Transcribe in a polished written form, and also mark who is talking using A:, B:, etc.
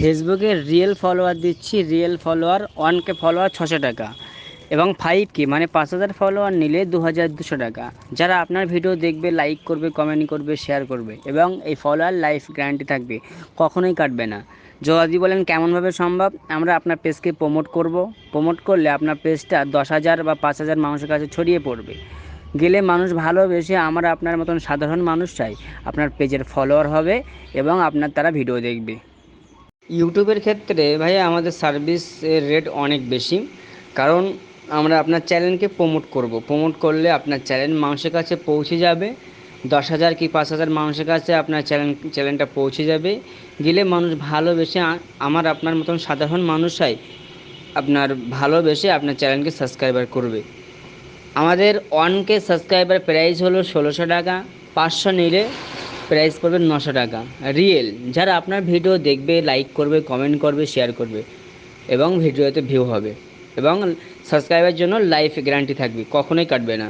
A: ফেসবুকে real follower দিচ্ছি, real follower 1K follower 600 টাকা এবং 5K মানে 5000 ফলোয়ার নিলে 2200 টাকা। যারা আপনার ভিডিও দেখবে, লাইক করবে, কমেন্ট করবে, শেয়ার করবে এবং এই ফলোয়ার লাইফ গ্যারান্টি থাকবে, কখনোই কাটবে না। যদি বলেন কেমনভাবে সম্ভব, আমরা আপনার পেজকে প্রমোট করব। প্রমোট করলে আপনার পেজটা 10,000 বা 5,000 মানুষের কাছে ছড়িয়ে পড়বে। গেলে মানুষ ভালোবেসে আমরা আপনার মতন সাধারণ মানুষ চাই আপনার পেজের ফলোয়ার হবে এবং আপনার তারা ভিডিও দেখবে। ইউটিউবের ক্ষেত্রে ভাইয়া আমাদের সার্ভিসের রেট অনেক বেশি, কারণ আমরা আপনার চ্যানেলকে প্রমোট করব। প্রমোট করলে আপনার চ্যানেল মানুষের কাছে পৌঁছে যাবে, 10,000 কি 5,000 মানুষের কাছে আপনার চ্যানেলটা পৌঁছে যাবে। গেলে মানুষ ভালোবেসে আমার আপনার মতন সাধারণ মানুষই আপনার ভালোবেসে আপনার চ্যানেলকে সাবস্ক্রাইবার করবে। আমাদের 1K সাবস্ক্রাইবার প্রাইস হলো 1600 টাকা, 500 নিলে প্রাইস পড়বে 900 টাকা। রিয়েল যারা আপনার ভিডিও দেখবে, লাইক করবে, কমেন্ট করবে, শেয়ার করবে এবং ভিডিওতে ভিউ হবে এবং সাবস্ক্রাইবের জন্য লাইফ গ্যারান্টি থাকবে, কখনোই কাটবে না।